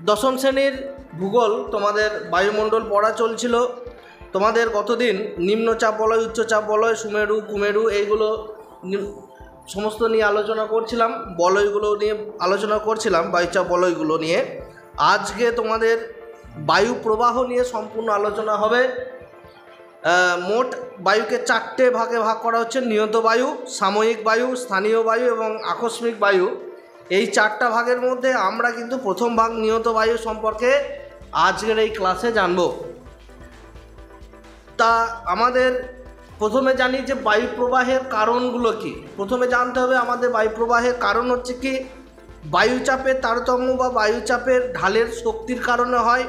দশম শ্রেণীর ভূগোল তোমাদের বায়ুমণ্ডল পড়া চলছিল। তোমাদের গতদিন নিম্নচাপ বলয়, উচ্চচাপ বলয়, সুমেরু, কুমেরু এইগুলো সমস্ত নিয়ে আলোচনা করছিলাম, বলয়গুলো নিয়ে আলোচনা করছিলাম, বায়ুচাপ বলয়গুলো নিয়ে। আজকে তোমাদের বায়ু প্রবাহ নিয়ে সম্পূর্ণ আলোচনা হবে। মোট বায়ুকে চারটে ভাগে ভাগ করা হচ্ছে: নিয়ত বায়ু, সাময়িক বায়ু, স্থানীয় বায়ু এবং আকস্মিক বায়ু। এই চারটা ভাগের মধ্যে আমরা কিন্তু প্রথম ভাগ নিয়ত বায়ু সম্পর্কে আজকের এই ক্লাসে জানব। তা আমাদের প্রথমে জানি যে বায়ু প্রবাহের কারণগুলো কি। প্রথমে জানতে হবে আমাদের বায়ু প্রবাহের কারণ হচ্ছে কি, বায়ুচাপের তারতম্য বা বায়ুচাপের ঢালের শক্তির কারণে হয়।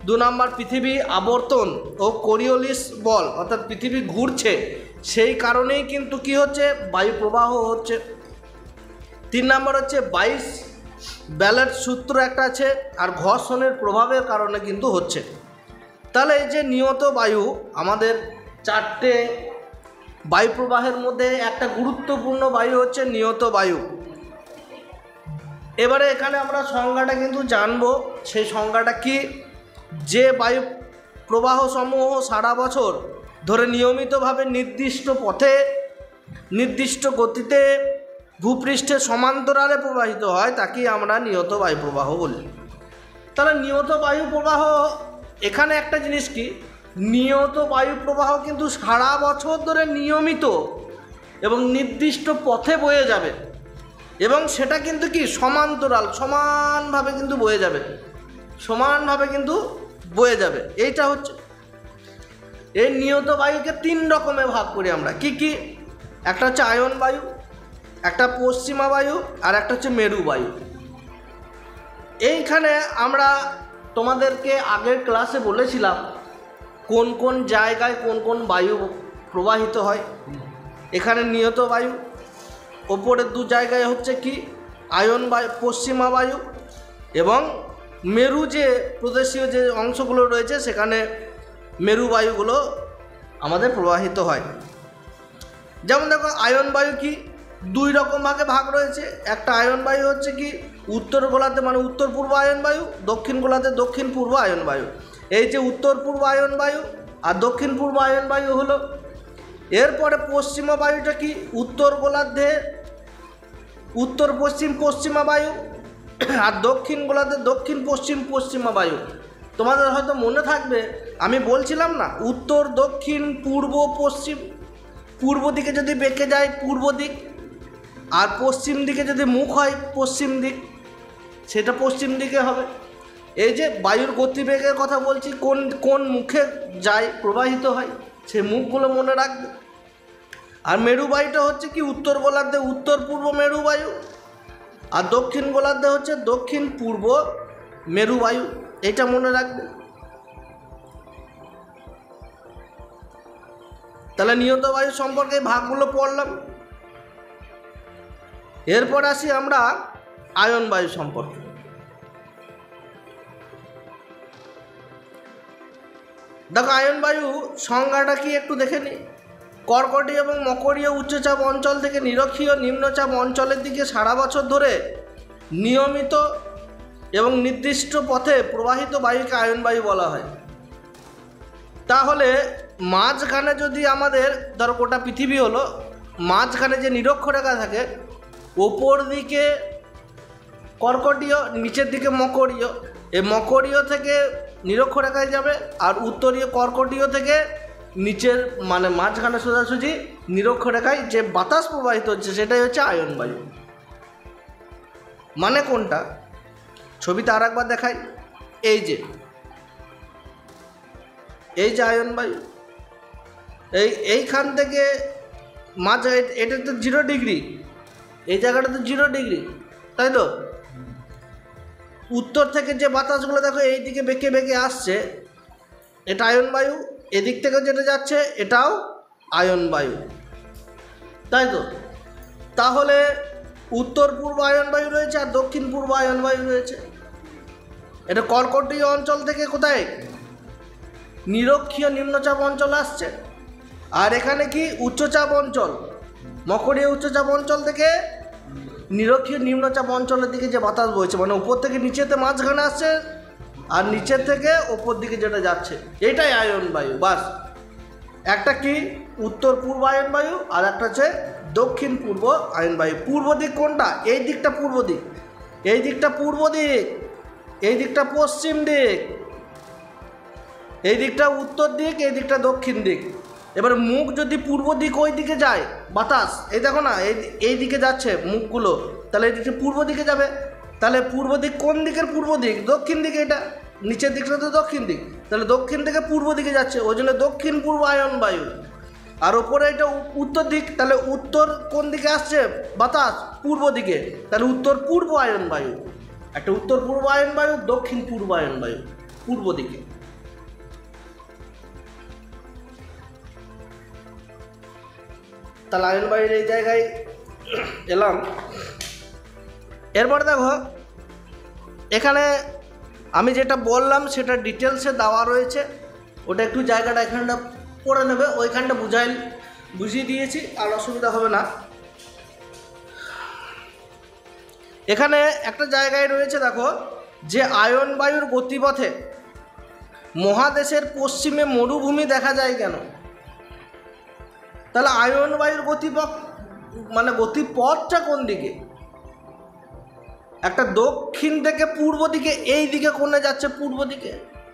2 নম্বর, পৃথিবী আবর্তন ও কোরিওলিস বল, অর্থাৎ পৃথিবী ঘুরছে, সেই কারণেই কিন্তু কি হচ্ছে, বায়ু প্রবাহ হচ্ছে। 3 নম্বর হচ্ছে 22 ব্যালেট সূত্র একটা আছে, আর ঘর্ষণের প্রভাবের কারণে কিন্তু হচ্ছে। তাহলে এই যে নিয়ত বায়ু, আমাদের চারটে বায়ু প্রবাহের মধ্যে একটা গুরুত্বপূর্ণ বায়ু হচ্ছে নিয়ত বায়ু। এবারে এখানে আমরা সংজ্ঞাটা কিন্তু জানবো। সেই সংজ্ঞাটা কি, যে বায়ু প্রবাহ সমূহ সারা বছর ধরে নিয়মিতভাবে নির্দিষ্ট পথে নির্দিষ্ট গতিতে ভূপৃষ্ঠে সমান্তরালে প্রবাহিত হয় তাকেই আমরা নিয়ত বায়ু প্রবাহ বলি। তাহলে নিয়ত বায়ু প্রবাহ, এখানে একটা জিনিস কি, নিয়ত বায়ু প্রবাহ কিন্তু সারা বছর ধরে নিয়মিত এবং নির্দিষ্ট পথে বয়ে যাবে, এবং সেটা কিন্তু কি সমান্তরাল, সমানভাবে কিন্তু বয়ে যাবে, সমানভাবে কিন্তু বয়ে যাবে। এইটা হচ্ছে এই নিয়ত বায়ুকে 3 রকমে ভাগ করি আমরা। কি কি? একটা হচ্ছে আয়ন বায়ু, একটা পশ্চিমা বায়ু, আর একটা হচ্ছে মেরু বায়ু। এইখানে আমরা তোমাদেরকে আগের ক্লাসে বলেছিলাম কোন কোন জায়গায় কোন কোন বায়ু প্রবাহিত হয়। এখানে নিয়ত বায়ু, ওপরের 2 জায়গায় হচ্ছে কি আয়ন বায়ু, পশ্চিমা বায়ু, এবং মেরু যে প্রদেশীয় যে অংশগুলো রয়েছে সেখানে মেরু বায়ুগুলো আমাদের প্রবাহিত হয়। যেমন দেখো, আয়ন বায়ু কি 2 রকম ভাগে ভাগ রয়েছে। একটা আয়ন বায়ু হচ্ছে কি উত্তর গোলার্ধে, মানে উত্তর পূর্ব আয়ন বায়ু, দক্ষিণ গোলার্ধে দক্ষিণ পূর্ব আয়ন বায়ু। এই যে উত্তর পূর্ব আয়ন বায়ু আর দক্ষিণ পূর্ব আয়ন বায়ু হলো। এরপরে পশ্চিমা বায়ুটা কি, উত্তর গোলার্ধে উত্তর পশ্চিম পশ্চিমা বায়ু, আর দক্ষিণ গোলার্ধে দক্ষিণ পশ্চিম পশ্চিমা বায়ু। তোমাদের হয়তো মনে থাকবে আমি বলছিলাম না, উত্তর দক্ষিণ পূর্ব পশ্চিম, পূর্ব দিকে যদি বেঁকে যায় পূর্ব দিক, আর পশ্চিম দিকে যদি মুখ হয় পশ্চিম দিক, সেটা পশ্চিম দিকে হবে। এই যে বায়ুর গতিবেগের কথা বলছি, কোন কোন মুখে যায়, প্রবাহিত হয়, সেই মুখগুলো মনে রাখবে। আর মেরু বায়ুটা হচ্ছে কি উত্তর গোলার্ধে উত্তর পূর্ব মেরু বায়ু, আর দক্ষিণ গোলার্ধে হচ্ছে দক্ষিণ পূর্ব মেরু বায়ু, এটা মনে রাখবে। তাহলে নিয়ত বায়ু সম্পর্কে ভাগগুলো পড়লাম। এরপর আসি আমরা আয়ন বায়ু সম্পর্কে। দেখো, আয়ন বায়ু সংজ্ঞাটা কি একটু দেখে নিই। কর্কটীয় এবং মকরীয় উচ্চচাপ অঞ্চল থেকে নিরক্ষীয় নিম্নচাপ অঞ্চলের দিকে সারা বছর ধরে নিয়মিত এবং নির্দিষ্ট পথে প্রবাহিত বায়ুকে আয়ন বায়ু বলা হয়। তাহলে মাঝখানে যদি আমাদের ধরো গোটা পৃথিবী হলো, মাঝখানে যে নিরক্ষরেখা থাকে, ওপর দিকে কর্কটীয়, নিচের দিকে মকরীয়, এই মকরীয় থেকে নিরক্ষরেখায় যাবে, আর উত্তরীয় কর্কটীয় থেকে নিচের মানে মাঝখানে সোজাসুজি নিরক্ষরেখায় যে বাতাস প্রবাহিত হচ্ছে সেটাই হচ্ছে আয়ন বায়ু। মানে কোনটা, ছবিতে আর একবার দেখাই। এই যে আয়ন বায়ু, এইখান থেকে মাঝে এটা তো 0 ডিগ্রি, এই জায়গাটা তো 0 ডিগ্রি, তাই তো? উত্তর থেকে যে বাতাসগুলো দেখো এই দিকে বেঁকে বেঁকে আসছে, এটা আয়ন বায়ু। এদিক থেকে যেটা যাচ্ছে এটাও আয়ন বায়ু, তাই তো? তাহলে উত্তর পূর্ব আয়ন বায়ু রয়েছে আর দক্ষিণ পূর্ব আয়ন বায়ু রয়েছে। এটা কর্কটীয় অঞ্চল থেকে কোথায়, নিরক্ষীয় নিম্নচাপ অঞ্চল আসছে, আর এখানে কি উচ্চচাপ অঞ্চল, মকরীয় উচ্চচাপ অঞ্চল থেকে নিরক্ষীয় নিম্নচাপ অঞ্চলের দিকে যে বাতাস বইছে, মানে উপর থেকে নিচেতে মাঝখানে আসছে আর নিচের থেকে ওপর দিকে যেটা যাচ্ছে, এটাই আয়ন বায়ু। বাস, একটা কি উত্তর পূর্ব আয়ন বায়ু আর একটা হচ্ছে দক্ষিণ পূর্ব আয়ন বায়ু। পূর্ব দিক কোনটা? এই দিকটা পূর্ব দিক, এই দিকটা পূর্ব দিক, এই দিকটা পশ্চিম দিক, এই দিকটা উত্তর দিক, এই দিকটা দক্ষিণ দিক। এবার মুখ যদি পূর্ব দিক ওই দিকে যায় বাতাস, এই দেখো না এই দিকে যাচ্ছে মুখগুলো, তাহলে এই দিকটা পূর্ব দিকে যাবে। তাহলে পূর্ব দিক কোন দিকের পূর্ব দিক? দক্ষিণ দিকে। এটা নিচের দিকটা তো দক্ষিণ দিক, তাহলে দক্ষিণ থেকে পূর্ব দিকে যাচ্ছে, ওই জন্য দক্ষিণ পূর্ব আয়ন বায়ু। আর ওপরে এটা উত্তর দিক, তাহলে উত্তর কোন দিকে আসছে বাতাস? পূর্ব দিকে, তাহলে উত্তর পূর্ব আয়ন বায়ু। একটা উত্তর পূর্ব আয়ন বায়ু, দক্ষিণ পূর্ব আয়ন বায়ু, পূর্ব দিকে। তাহলে আয়ন বায়ুর এই জায়গায় এলাম। এরপর দেখো এখানে আমি যেটা বললাম সেটা ডিটেলসে দেওয়া রয়েছে, ওটা একটু জায়গাটা এখানটা পড়ে নেবে, ওইখানটা বুঝিয়ে দিয়েছি, আর অসুবিধা হবে না। এখানে একটা জায়গায় রয়েছে দেখো, যে আয়ন বায়ুর গতিপথে মহাদেশের পশ্চিমে মরুভূমি দেখা যায় কেন? তাহলে আয়ন বায়ুর গতিপথ মানে গতিপথটা কোন দিকে? একটা দক্ষিণ থেকে পূর্ব দিকে, এই দিকে কোণে যাচ্ছে পূর্ব দিকে,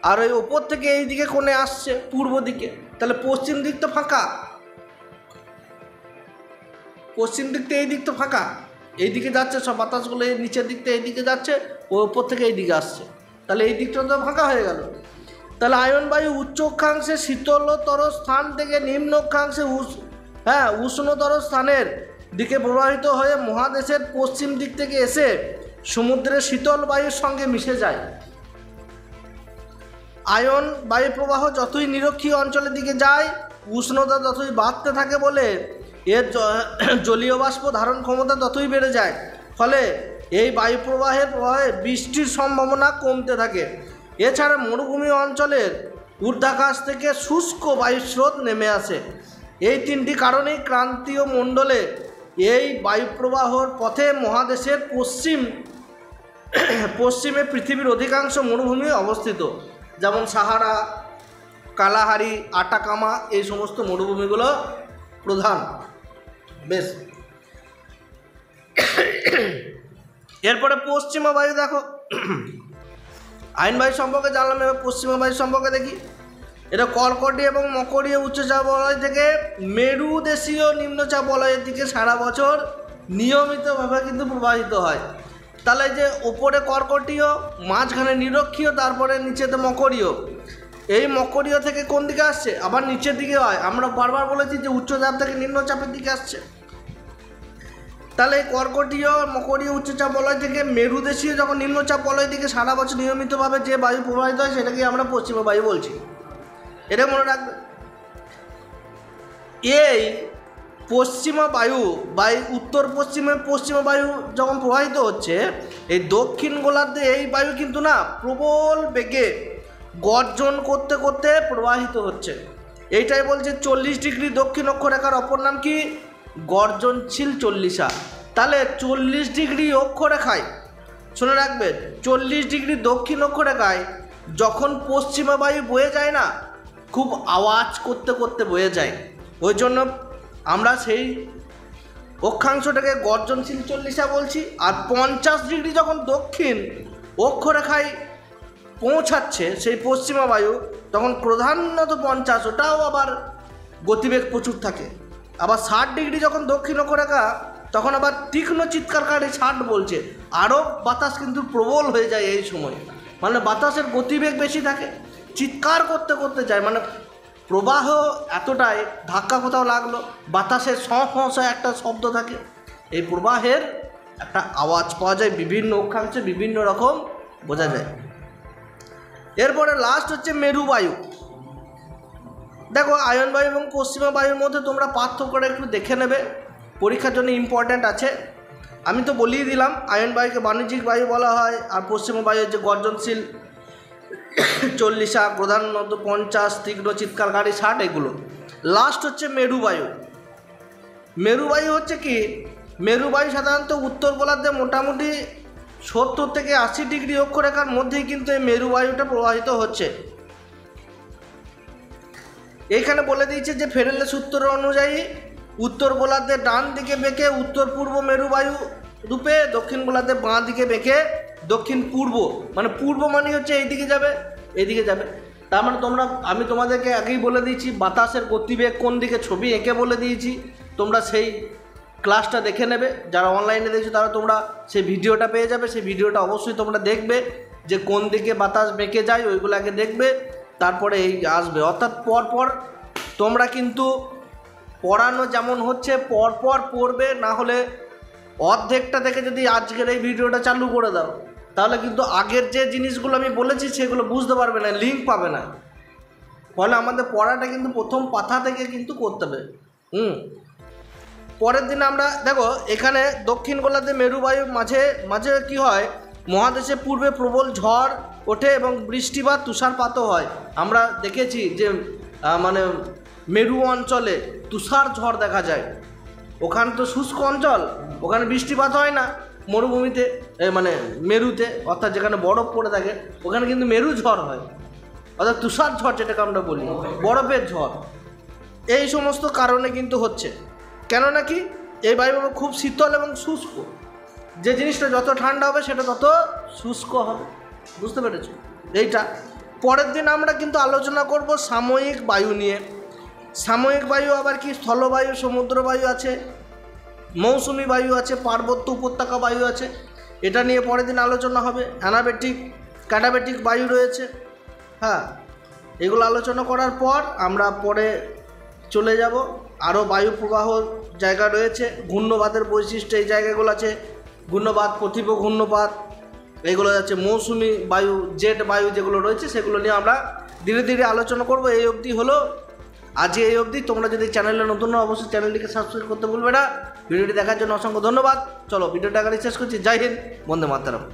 আর ওই ওপর থেকে এই দিকে কোণে আসছে পূর্ব দিকে। তাহলে পশ্চিম দিক তো ফাঁকা, পশ্চিম দিকটা এই দিক তো ফাঁকা, এই দিকে যাচ্ছে সব বাতাসগুলো, এই নিচের দিকটা এই দিকে যাচ্ছে, ও ওপর থেকে এই দিকে আসছে, তাহলে এই দিকটা তো ফাঁকা হয়ে গেল। তাহলে আয়ন বায়ু উচ্চ অক্ষাংশে শীতলতর স্থান থেকে নিম্ন অক্ষাংশে উষ্ণতর স্থানের দিকে প্রবাহিত হয়ে মহাদেশের পশ্চিম দিক থেকে এসে সমুদ্রের শীতল বায়ুর সঙ্গে মিশে যায়। আয়ন বায়ু প্রবাহ যতই নিরক্ষীয় অঞ্চলের দিকে যায় উষ্ণতা ততই বাড়তে থাকে বলে এর জলীয় বাষ্প ধারণ ক্ষমতা ততই বেড়ে যায়, ফলে এই বায়ু প্রবাহে বৃষ্টির সম্ভাবনা কমতে থাকে। এছাড়া মরুভূমি অঞ্চলের ঊর্ধ্বাকাশ থেকে শুষ্ক বায়ুস্রোত নেমে আসে। এই তিনটি কারণেই ক্রান্তীয় মণ্ডলে এই বায়ুপ্রবাহর পথে মহাদেশের পশ্চিমে পৃথিবীর অধিকাংশ মরুভূমি অবস্থিত, যেমন সাহারা, কালাহারি, আটাকামা, এই সমস্ত মরুভূমিগুলো প্রধান। বেশ, এরপরে পশ্চিমা বায়ু দেখো, আয়ন বায়ু সম্পর্কে জানলাম, এবার পশ্চিমা বায়ু সম্পর্কে দেখি। এটা কর্কটীয় এবং মকরীয় উচ্চচাপ বলয় থেকে মেরুদেশীয় নিম্নচাপ বলয়ের দিকে সারা বছর নিয়মিতভাবে কিন্তু প্রবাহিত হয়। তাহলে যে ওপরে কর্কটীয়, মাঝখানে নিরক্ষীয়, তারপরে নিচেতে মকরীয়, এই মকরীয় থেকে কোন দিকে আসছে? আবার নিচের দিকে হয়। আমরা বারবার বলেছি যে উচ্চচাপ থেকে নিম্নচাপের দিকে আসছে। তাহলে এই কর্কটীয় মকরীয় উচ্চচাপ বলয় থেকে মেরুদেশীয় যখন নিম্নচাপ বলয়ের দিকে সারা বছর নিয়মিতভাবে যে বায়ু প্রবাহিত হয় সেটাকে আমরা পশ্চিমা বায়ু বলছি, এটা মনে রাখবে। এই পশ্চিমা বায়ু উত্তর পশ্চিমে পশ্চিমা বায়ু যখন প্রবাহিত হচ্ছে, এই দক্ষিণ গোলার্ধে এই বায়ু কিন্তু না প্রবল বেগে গর্জন করতে করতে প্রবাহিত হচ্ছে। এইটাই বলছে 40 ডিগ্রি দক্ষিণ অক্ষরেখার অপর নাম কি? গর্জনশীল চল্লিশা। তাহলে 40 ডিগ্রি অক্ষরেখায়, শুনে রাখবে, 40 ডিগ্রি দক্ষিণ অক্ষরেখায় যখন পশ্চিমা বায়ু বয়ে যায় না, খুব আওয়াজ করতে করতে বয়ে যায়। ওই জন্য আমরা সেই অক্ষাংশটাকে গর্জনশীল চল্লিশা বলছি। আর 50 ডিগ্রি যখন দক্ষিণ অক্ষরেখায় পৌঁছাচ্ছে সেই পশ্চিমা বায়ু, তখন প্রধানত 50, ওটাও আবার গতিবেগ প্রচুর থাকে। আবার 60 ডিগ্রি যখন দক্ষিণ অক্ষরেখা, তখন আবার তীক্ষ্ণ চিৎকারকারী 60 বলছে, আরও বাতাস কিন্তু প্রবল হয়ে যায় এই সময়, মানে বাতাসের গতিবেগ বেশি থাকে, চিৎকার করতে করতে যায়, মানে প্রবাহ এতটাই, ধাক্কা কোথাও লাগলো, বাতাসের সঁ একটা শব্দ থাকে, এই প্রবাহের একটা আওয়াজ পাওয়া যায়, বিভিন্ন অক্ষাংশে বিভিন্ন রকম বোঝা যায়। এরপরে লাস্ট হচ্ছে মেরুবায়ু। দেখো আয়ন বায়ু এবং পশ্চিমা বায়ুর মধ্যে তোমরা পার্থক্যটা একটু দেখে নেবে, পরীক্ষার জন্য ইম্পর্ট্যান্ট আছে। আমি তো বলিয়ে দিলাম, আয়ন বায়ুকে বাণিজ্যিক বায়ু বলা হয়, আর পশ্চিমা বায়ু হচ্ছে গর্জনশীল চল্লিশা, প্রধানত 50, তীক্ষ্ণ চিৎকারকারী 60, এগুলো। লাস্ট হচ্ছে মেরুবায়ু। মেরুবায়ু হচ্ছে কি, মেরুবায়ু সাধারণত উত্তর গোলার্ধে মোটামুটি 70 থেকে 80 ডিগ্রি অক্ষরেখার মধ্যেই কিন্তু এই মেরুবায়ুটা প্রবাহিত হচ্ছে। এখানে বলে দিয়েছে যে ফেরেলে সূত্র অনুযায়ী উত্তর গোলার্ধে ডান দিকে বেঁকে উত্তর পূর্ব মেরুবায়ু রূপে, দক্ষিণ গোলার্ধে বাঁ দিকে বেঁকে দক্ষিণ পূর্ব, মানে পূর্ব মানে হচ্ছে এইদিকে যাবে, এইদিকে যাবে। তার মানে আমি তোমাদেরকে আগেই বলে দিয়েছি বাতাসের গতিবেগ কোন দিকে, ছবি এঁকে বলে দিয়েছি। তোমরা সেই ক্লাসটা দেখে নেবে, যারা অনলাইনে দেখছো তারা তোমরা সেই ভিডিওটা পেয়ে যাবে। সেই ভিডিওটা অবশ্যই তোমরা দেখবে যে কোন দিকে বাতাস বেঁকে যায়, ওইগুলো আগে দেখবে, তারপরে এই আসবে। অর্থাৎ পরপর তোমরা কিন্তু পড়ানো যেমন হচ্ছে পরপর পড়বে, না হলে অর্ধেকটা থেকে যদি আজকের এই ভিডিওটা চালু করে দাও তাহলে কিন্তু আগের যে জিনিসগুলো আমি বলেছি সেগুলো বুঝতে পারবে না, লিঙ্ক পাবে না। ফলে আমাদের পড়াটা কিন্তু প্রথম পাতা থেকে কিন্তু করতে হবে। পরের দিন আমরা দেখো এখানে দক্ষিণ গোলার্ধে মেরুবায়ু মাঝে মাঝে কী হয়, মহাদেশে পূর্বে প্রবল ঝড় ওঠে এবং বৃষ্টিপাত তুষারপাতও হয়। আমরা দেখেছি যে মানে মেরু অঞ্চলে তুষার ঝড় দেখা যায়। ওখানে তো শুষ্ক অঞ্চল, ওখানে বৃষ্টিপাত হয় না। মরুভূমিতে মানে মেরুতে, অর্থাৎ যেখানে বরফ পড়ে থাকে ওখানে কিন্তু মেরু ঝড় হয়, অর্থাৎ তুষার ঝড় যেটাকে আমরা বলি, বরফের ঝড়। এই সমস্ত কারণে কিন্তু হচ্ছে। কেননা কি এই বায়ুমণ্ডল খুব শীতল এবং শুষ্ক, যে জিনিসটা যত ঠান্ডা হবে সেটা তত শুষ্ক হবে। বুঝতে পেরেছ এইটা? পরের দিন আমরা কিন্তু আলোচনা করব সাময়িক বায়ু নিয়ে। সাময়িক বায়ু আবার কি, স্থলবায়ু, সমুদ্র বায়ু আছে, মৌসুমি বায়ু আছে, পার্বত্য উপত্যকা বায়ু আছে। এটা নিয়ে পরের দিন আলোচনা হবে। অ্যানাবেটিক, ক্যাটাবেটিক বায়ু রয়েছে। হ্যাঁ, এগুলো আলোচনা করার পর আমরা পরে চলে যাব আরও বায়ু প্রবাহ জায়গা রয়েছে। ঘূর্ণবাদের বৈশিষ্ট্য এই জায়গাগুলো আছে, ঘূর্ণবাদ, প্রতিপ ঘূর্ণবাদ, এইগুলো যাচ্ছে মৌসুমি বায়ু, জেট বায়ু যেগুলো রয়েছে সেগুলো নিয়ে আমরা ধীরে ধীরে আলোচনা করব। এই অবধি হলো, আজকে এই অবধি। তোমরা যদি চ্যানেলে নতুন হও অবশ্যই চ্যানেলটিকে সাবস্ক্রাইব করতে ভুলবে না। ভিডিওটি দেখার জন্য অসংখ্য ধন্যবাদ। চলো ভিডিওটা এখানে শেষ করছি। জয় হিন্দ, বন্দে মাতরম।